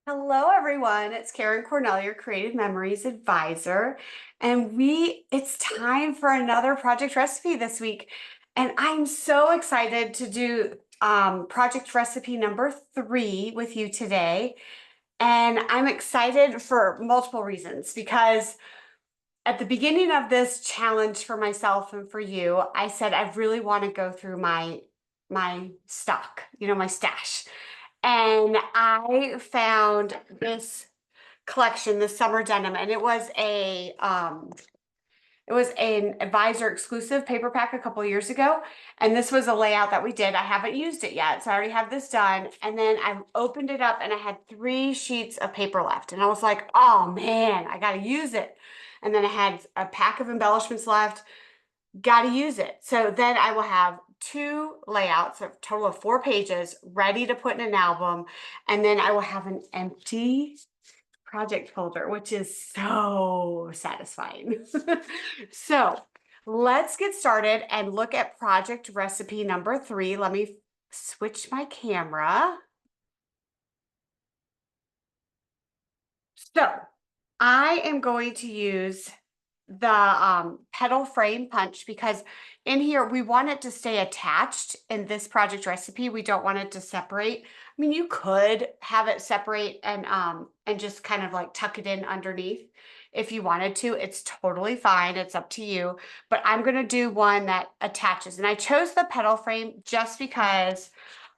Hello, everyone. It's Karen Cornell, your Creative Memories Advisor. And it's time for another project recipe this week. And I'm so excited to do project recipe number 3 with you today. And I'm excited for multiple reasons because at the beginning of this challenge for myself and for you, I said I really want to go through my stock, my stash. And I found this collection, this summer denim, and it was an advisor exclusive paper pack a couple years ago. And this was a layout that we did. I haven't used it yet, so I already have this done. And then I opened it up and I had 3 sheets of paper left. And I was like, oh man, I gotta use it. And then I had a pack of embellishments left, gotta use it. So then I will have 2 layouts, a total of 4 pages, ready to put in an album. And then I will have an empty project folder, which is so satisfying. So let's get started and look at project recipe number 3. Let me switch my camera. So I am going to use the Petal frame punch because in here we want it to stay attached in this project recipe. We don't want it to separate. I mean, you could have it separate and just kind of like tuck it in underneath if you wanted to. It's totally fine. It's up to you. But I'm going to do one that attaches. And I chose the Petal frame just because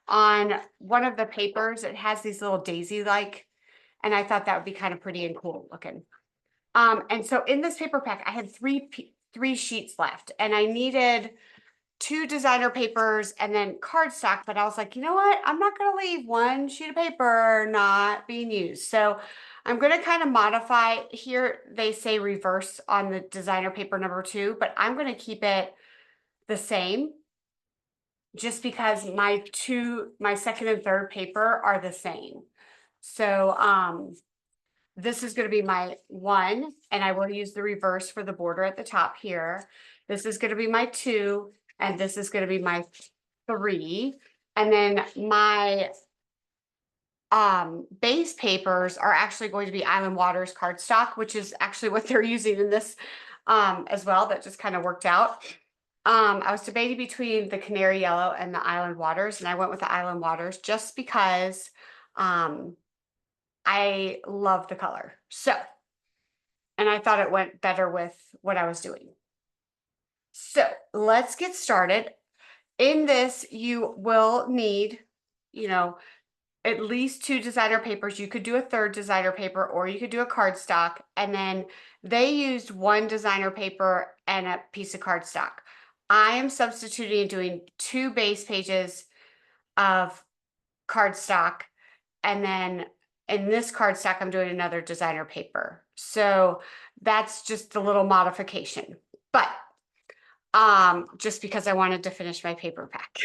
on one of the papers it has these little daisy like, and I thought that would be kind of pretty and cool looking. And so in this paper pack, I had 3 sheets left, and I needed 2 designer papers and then cardstock. But I was like, you know what? I'm not going to leave 1 sheet of paper not being used. So I'm going to kind of modify here. They say reverse on the designer paper number 2, but I'm going to keep it the same just because my second and third paper are the same. So, this is going to be my 1, and I will use the reverse for the border at the top here. This is going to be my 2, and this is going to be my 3. And then my base papers are actually going to be Island Waters cardstock, which is actually what they're using in this as well. That just kind of worked out. I was debating between the Canary Yellow and the Island Waters, and I went with the Island Waters just because I love the color. So, and I thought it went better with what I was doing. So let's get started. In this, you will need, you know, at least 2 designer papers. You could do a third designer paper or you could do a cardstock. And then they used 1 designer paper and a piece of cardstock. I am substituting and doing 2 base pages of cardstock, and then in this cardstock, I'm doing another designer paper. So that's just a little modification, but just because I wanted to finish my paper pack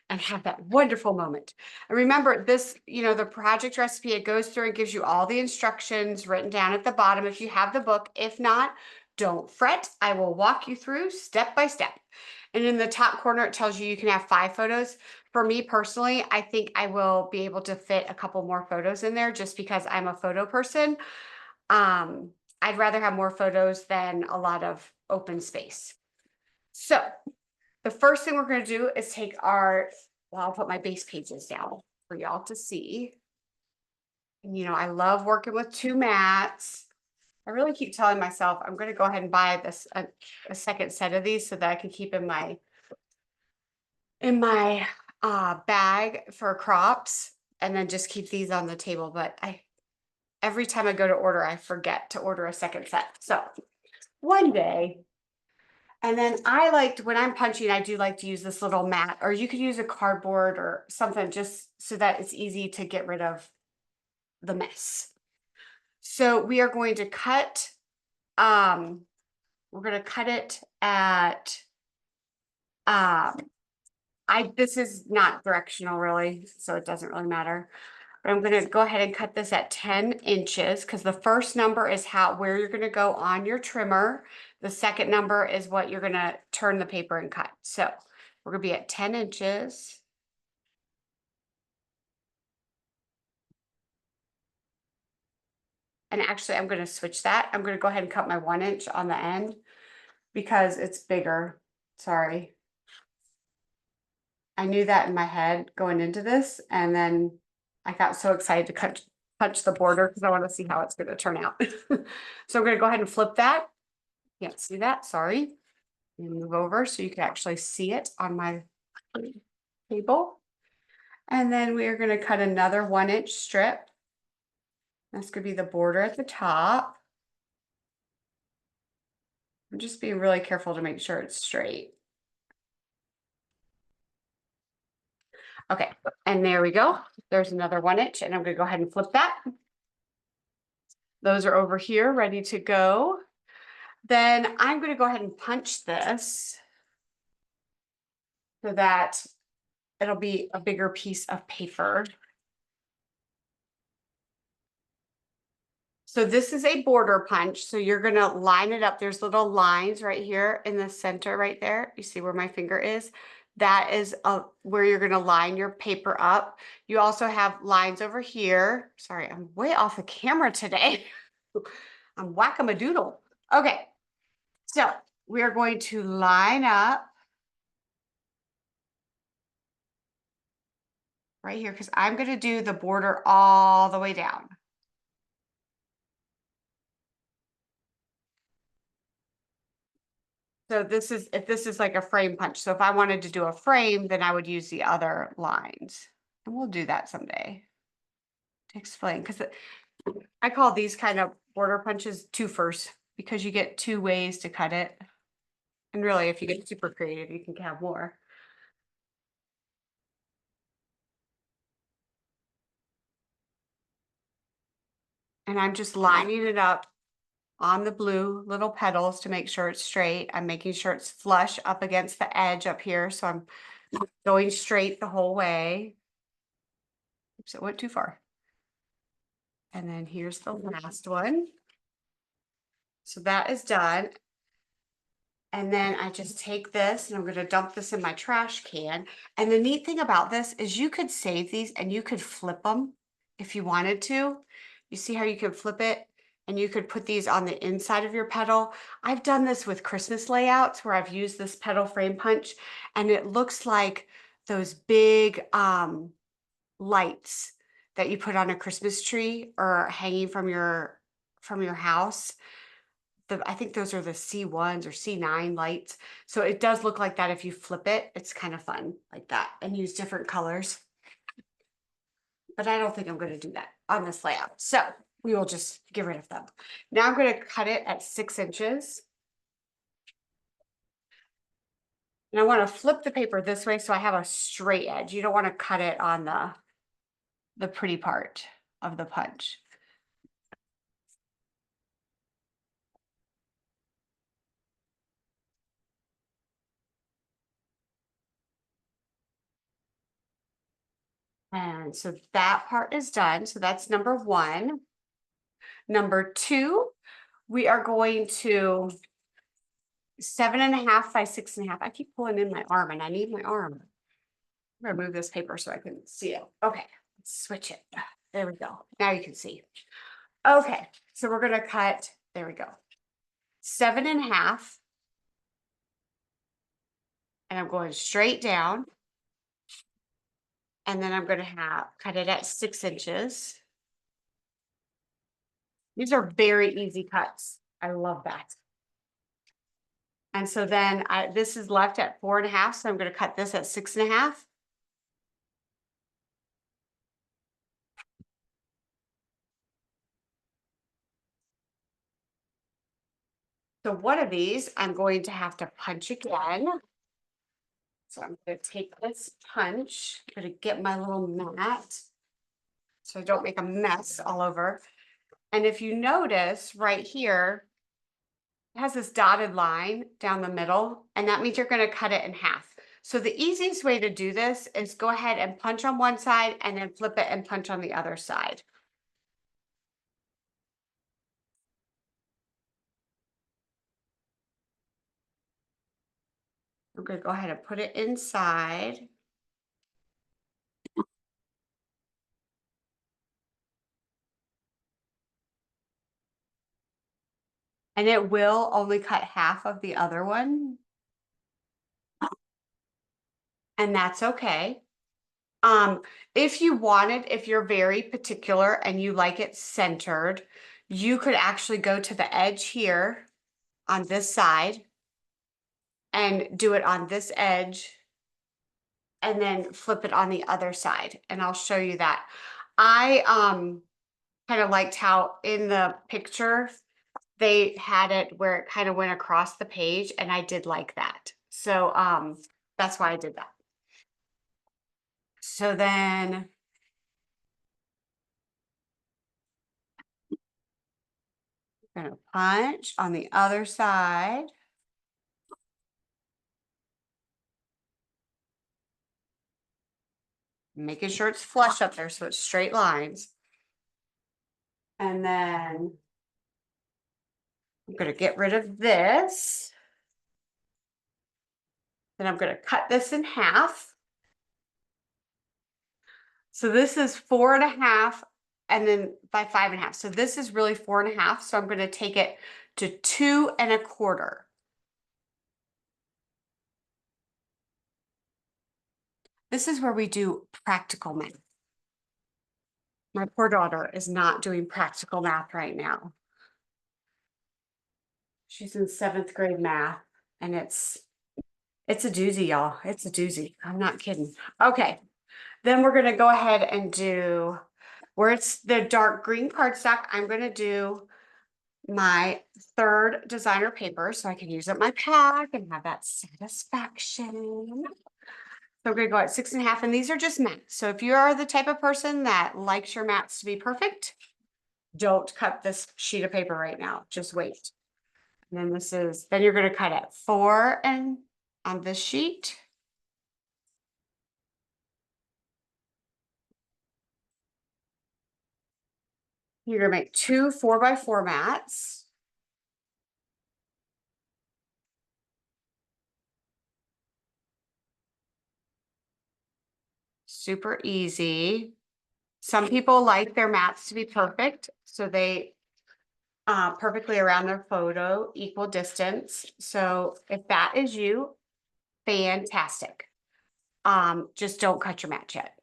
and have that wonderful moment. And remember this, the project recipe, it goes through and gives you all the instructions written down at the bottom if you have the book. If not, don't fret. I will walk you through step by step. And in the top corner, it tells you can have 5 photos. For me personally, I think I will be able to fit a couple more photos in there just because I'm a photo person. I'd rather have more photos than a lot of open space. So the first thing we're going to do is take I'll put my base pages down for y'all to see. And, I love working with 2 mats. I really keep telling myself I'm going to go ahead and buy a second set of these so that I can keep in my bag for crops, and then just keep these on the table. But every time I go to order, I forget to order a second set. So one day. And then when I'm punching, I do like to use this little mat, or you could use a cardboard or something just so that it's easy to get rid of the mess. So we are going to cut, we're going to cut it at, this is not directional really, so it doesn't really matter. But I'm going to go ahead and cut this at 10 inches because the first number is where you're going to go on your trimmer. The second number is what you're going to turn the paper and cut. So we're going to be at 10 inches. And actually, I'm going to switch that. I'm going to go ahead and cut my 1 inch on the end because it's bigger. Sorry. I knew that in my head going into this, and then I got so excited to punch the border because I want to see how it's going to turn out. So I'm going to go ahead and flip that. Can't see that, sorry. And move over so you can actually see it on my table. And then we are going to cut another 1 inch strip. That's going to be the border at the top. I'm just being really careful to make sure it's straight. Okay, and there we go. There's another 1 inch, and I'm going to go ahead and flip that. Those are over here ready to go. Then I'm going to go ahead and punch this so that it'll be a bigger piece of paper. So this is a border punch. So you're going to line it up. There's little lines right here in the center right there. You see where my finger is? That is where you're going to line your paper up. You also have lines over here. Sorry, I'm way off the camera today. I'm whack-a-madoodle. Okay, so we are going to line up right here because I'm going to do the border all the way down. So this is, if this is like a frame punch. So if I wanted to do a frame, then I would use the other lines. And we'll do that someday to explain, because I call these kind of border punches twofers because you get two ways to cut it. And really, if you get super creative, you can have more. And I'm just lining it up on the blue little petals to make sure it's straight. I'm making sure it's flush up against the edge up here. So I'm going straight the whole way. Oops, it went too far. And then here's the last one. So that is done. And then I just take this and I'm going to dump this in my trash can. And the neat thing about this is you could save these and you could flip them if you wanted to. You see how you can flip it and you could put these on the inside of your petal. I've done this with Christmas layouts where I've used this petal frame punch and it looks like those big lights that you put on a Christmas tree or hanging from your house. I think those are the C1s or C9 lights. So it does look like that if you flip it. It's kind of fun like that and use different colors. But I don't think I'm going to do that on this layout. So we will just get rid of them. Now I'm going to cut it at 6 inches. And I want to flip the paper this way so I have a straight edge. You don't want to cut it on the pretty part of the punch. And so that part is done. So that's number 1. Number 2, we are going to 7.5 by 6.5. I keep pulling in my arm and I need my arm. I'm gonna move this paper so I can see it. Okay, let's switch it. There we go. Now you can see. Okay, so we're gonna cut, there we go. 7.5. And I'm going straight down. And then I'm gonna cut it at 6 inches. These are very easy cuts. I love that. And so then this is left at 4.5. So I'm gonna cut this at 6.5. So one of these I'm going to have to punch again. So I'm going to take this punch, I'm going to get my little mat so I don't make a mess all over. And if you notice right here, it has this dotted line down the middle, and that means you're going to cut it in half. So the easiest way to do this is go ahead and punch on one side and then flip it and punch on the other side. I'm going to go ahead and put it inside. and it will only cut half of the other one. And that's okay. If you wanted, if you're very particular and you like it centered, you could actually go to the edge here on this side and do it on this edge and then flip it on the other side. And I'll show you that. I kind of liked how in the picture they had it where it kind of went across the page, and I did like that. So that's why I did that. So then I'm gonna punch on the other side. Making sure it's flush up there so it's straight lines. And then I'm gonna get rid of this. Then I'm gonna cut this in half. So this is 4.5 and then by 5.5. So this is really 4.5. So I'm gonna take it to 2.25. This is where we do practical math. My poor daughter is not doing practical math right now. She's in 7th grade math, and it's a doozy, y'all. It's a doozy. I'm not kidding. Okay, then we're gonna go ahead and do where it's the dark green cardstock. I'm gonna do my 3rd designer paper so I can use up my pack and have that satisfaction. So we're gonna go at 6.5, and these are just mats. So if you are the type of person that likes your mats to be perfect, don't cut this sheet of paper right now. Just wait. And then then you're gonna cut at 4 and on this sheet. You're gonna make 2 4x4 mats. Super easy. Some people like their mats to be perfect, so they perfectly around their photo, equal distance. So if that is you, fantastic. Just don't cut your mat yet.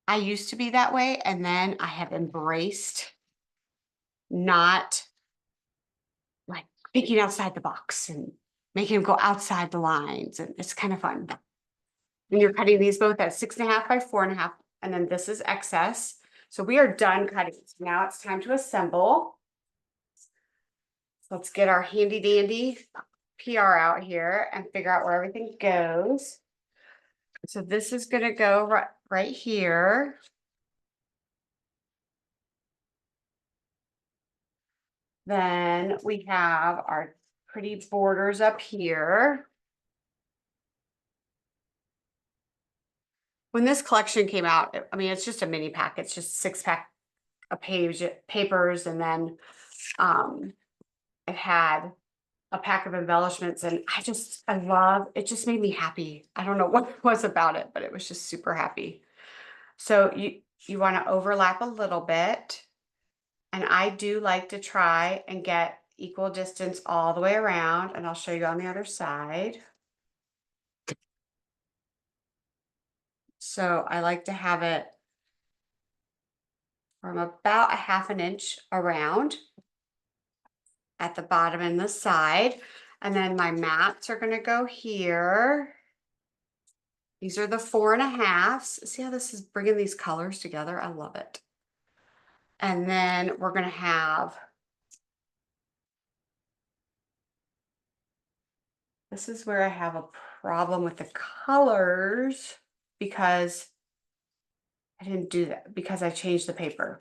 I used to be that way, and then I have embraced not like thinking outside the box and making them go outside the lines, and it's kind of fun. And you're cutting these both at 6.5 by 4.5, and then this is excess. So we are done cutting. So now it's time to assemble. So let's get our handy dandy PR out here and figure out where everything goes. So this is gonna go right here. Then we have our pretty borders up here. When this collection came out, I mean, it's just a mini pack. It's just 6-pack of papers, and then it had a pack of embellishments, and I love it. Just made me happy. I don't know what it was about it, but it was just super happy. So you want to overlap a little bit, and I do like to try and get equal distance all the way around, and I'll show you on the other side. So I like to have it from about 1/2 inch around at the bottom and the side. And then my mats are going to go here. These are the 4.5s. See how this is bringing these colors together? I love it. And then we're going to have, this is where I have a problem with the colors because I didn't do that, because I changed the paper.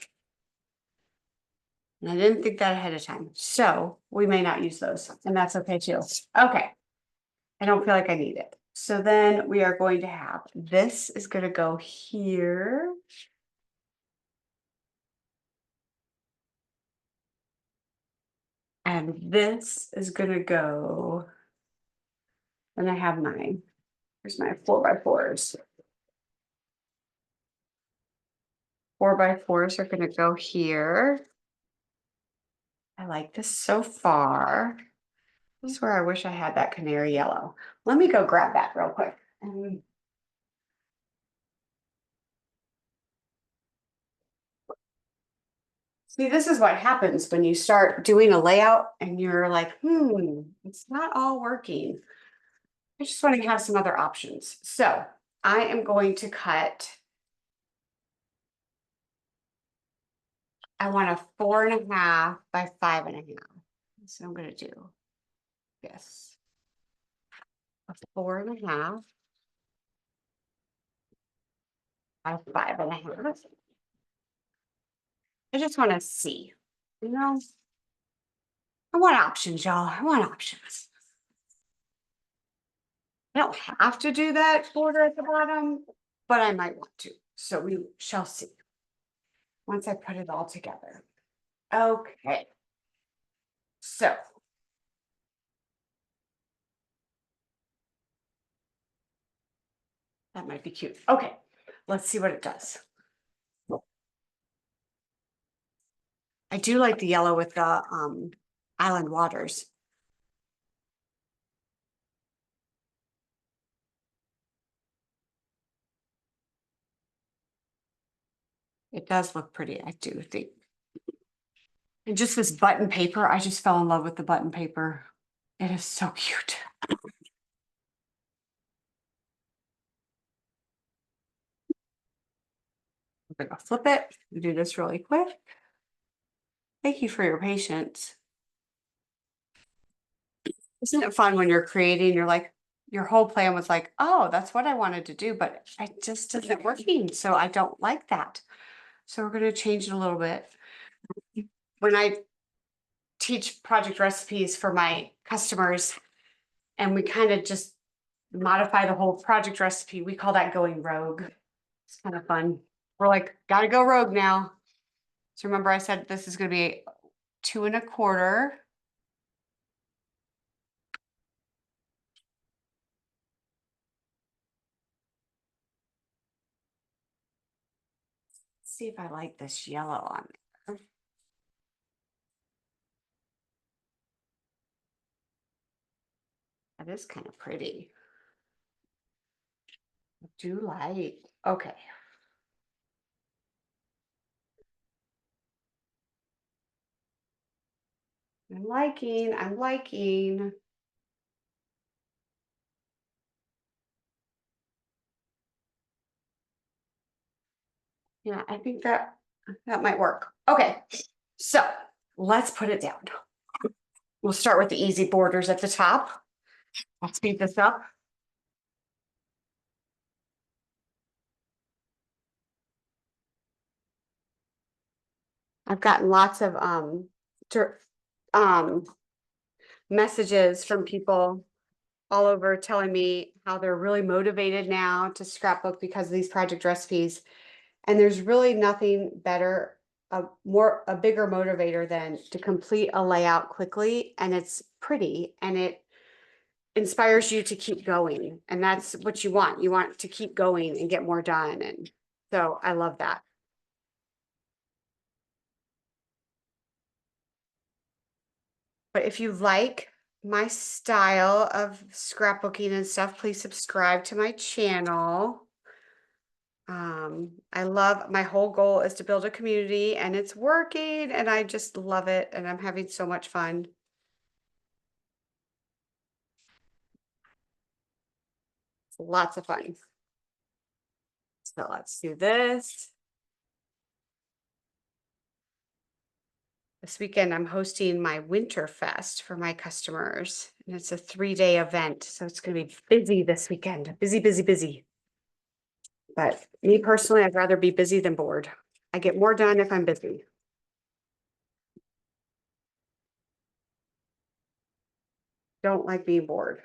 And I didn't think that ahead of time. So we may not use those, and that's okay too. Okay. I don't feel like I need it. So then we are going to have, this is going to go here. And this is going to go, and I have mine. Here's my 4x4s. 4x4s are going to go here. I like this so far. I swear I wish I had that canary yellow. Let me go grab that real quick. See, this is what happens when you start doing a layout and you're like, it's not all working. I just want to have some other options. So I am going to cut, I want a 4.5 by 5.5. So I'm going to do, yes, a 4.5 by 5.5. I just want to see, you know, I want options, y'all. I want options. I don't have to do that border at the bottom, but I might want to. So we shall see once I put it all together. Okay. So that might be cute. Okay. Let's see what it does. I do like the yellow with the island waters. It does look pretty, I do think. And just this button paper, I just fell in love with the button paper. It is so cute. I'm gonna flip it. Do this really quick. Thank you for your patience. Isn't it fun when you're creating, you're like, your whole plan was like, oh, that's what I wanted to do, but I just isn't working. So I don't like that. So we're going to change it a little bit. When I teach project recipes for my customers and we kind of just modify the whole project recipe, we call that going rogue. It's kind of fun. We're like, gotta go rogue now. So remember I said this is going to be 2.25. See if I like this yellow on there. That is kind of pretty. I do like, okay. I'm liking. Yeah, I think that might work. Okay, so let's put it down. We'll start with the easy borders at the top. I'll speed this up. I've gotten lots of um messages from people all over telling me how they're really motivated now to scrapbook because of these project recipes. And there's really nothing better, a bigger motivator than to complete a layout quickly and it's pretty and it inspires you to keep going. And that's what you want. You want to keep going and get more done. And so I love that. But if you like my style of scrapbooking and stuff, please subscribe to my channel. I love, my whole goal is to build a community and it's working and I just love it and I'm having so much fun. It's lots of fun. So let's do this. This weekend, I'm hosting my Winter Fest for my customers, and it's a 3-day event. So it's going to be busy this weekend. Busy, busy, busy. But me personally, I'd rather be busy than bored. I get more done if I'm busy. Don't like being bored.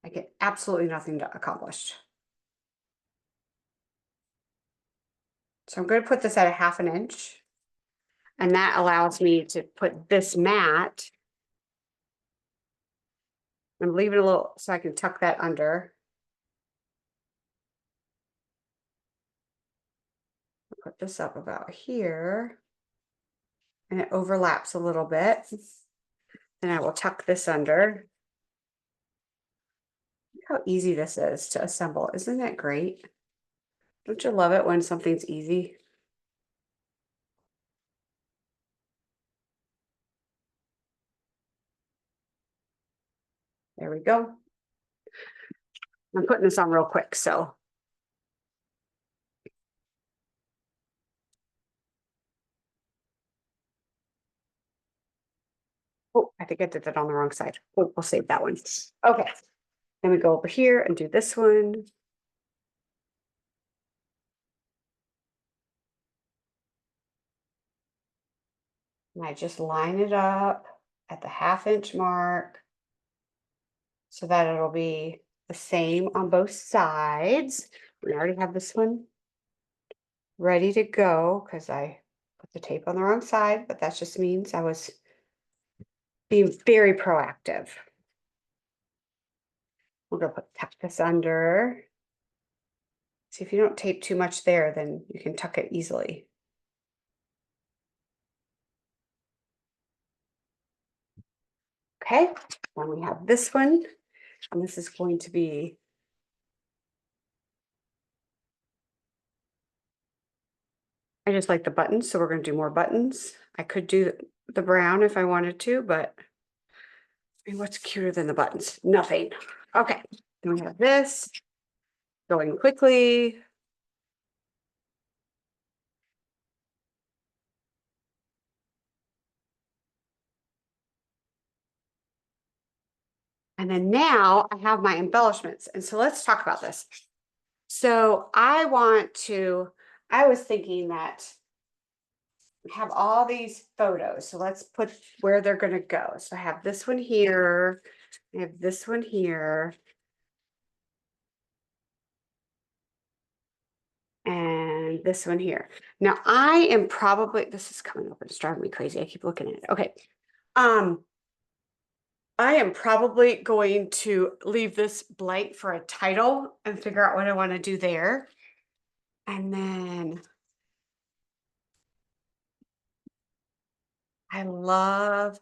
I get absolutely nothing accomplished. So I'm going to put this at a 1/2 inch. And that allows me to put this mat. I'm leaving a little so I can tuck that under. Put this up about here. and it overlaps a little bit. Then I will tuck this under. Look how easy this is to assemble. Isn't that great? Don't you love it when something's easy? There we go. I'm putting this on real quick, so. Oh, I think I did that on the wrong side. Oh, we'll save that one. Okay. Then we go over here and do this one. And I just line it up at the 1/2 inch mark so that it'll be the same on both sides. We already have this one ready to go because I put the tape on the wrong side, but that just means I was being very proactive. We're gonna tuck this under. See, if you don't tape too much there, then you can tuck it easily. Okay, then we have this one, and this is going to be I just like the buttons, so we're gonna do more buttons. I could do the brown if I wanted to, but I mean, what's cuter than the buttons? Nothing. Okay, then we have this going quickly. And then now I have my embellishments. And so let's talk about this. So I was thinking that I have all these photos. So let's put where they're going to go. So I have this one here. I have this one here. And this one here. Now I am probably, this is coming up and it's driving me crazy. I keep looking at it. Okay. I am probably going to leave this blank for a title and figure out what I want to do there. And then I love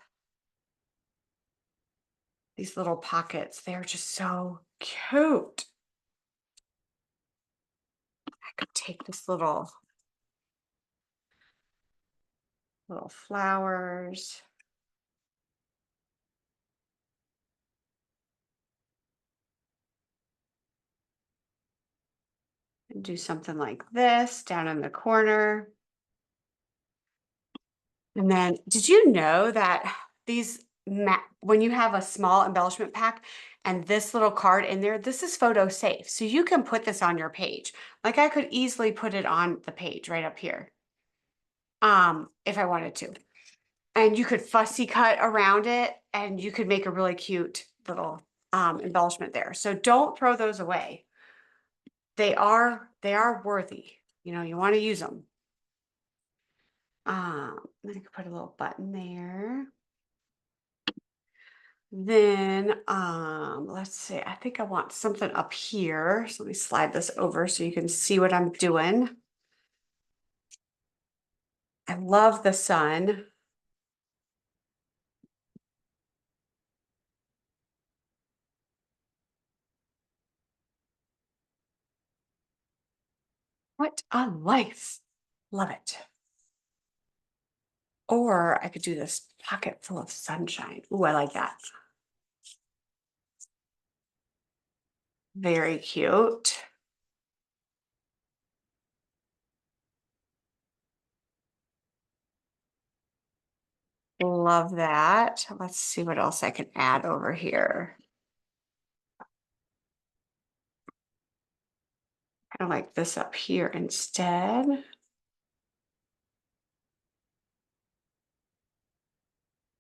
these little pockets. They're just so cute. I could take this little flowers. And do something like this down in the corner. And then, did you know that when you have a small embellishment pack and this little card in there, this is photo safe. So you can put this on your page. Like I could easily put it on the page right up here. If I wanted to. And you could fussy cut around it and you could make a really cute little embellishment there. So don't throw those away. They are worthy. You know, you want to use them. Then I could put a little button there. Then, let's see, I think I want something up here. So let me slide this over so you can see what I'm doing. I love the sun. What a life. Love it. Or I could do this pocket full of sunshine. Ooh, I like that. Very cute. Love that. Let's see what else I can add over here. Kind of like this up here instead.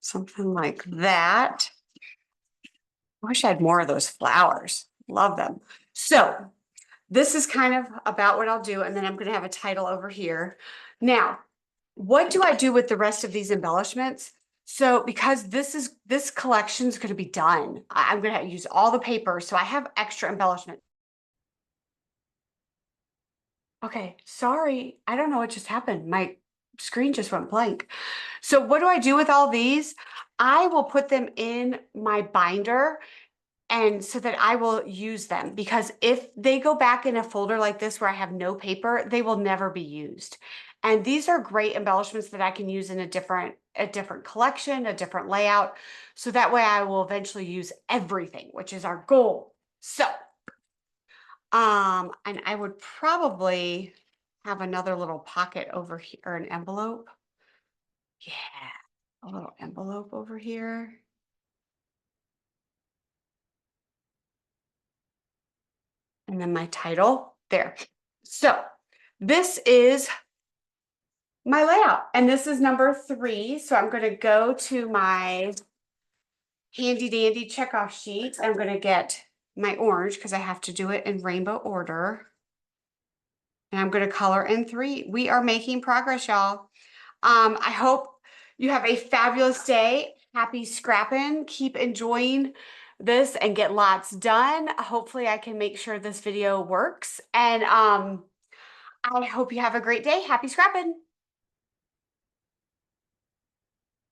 Something like that. I wish I had more of those flowers. Love them. So this is kind of about what I'll do. And then I'm going to have a title over here. Now, what do I do with the rest of these embellishments? So because this collection is going to be done, I'm going to use all the paper. So I have extra embellishment. Okay, sorry. I don't know what just happened. screen just went blank. So what do I do with all these? I will put them in my binder and so that I will use them, because if they go back in a folder like this where I have no paper, they will never be used. And these are great embellishments that I can use in a different collection, a different layout. So that way I will eventually use everything, which is our goal. So, and I would probably have another little pocket over here, or an envelope. Yeah, a little envelope over here. And then my title there. So this is my layout, and this is number 3. So I'm going to go to my handy dandy checkoff sheet. I'm going to get my orange because I have to do it in rainbow order. And I'm going to color in 3. We are making progress, y'all. I hope you have a fabulous day. Happy scrapping. Keep enjoying this and get lots done. Hopefully I can make sure this video works. And I hope you have a great day. Happy scrapping.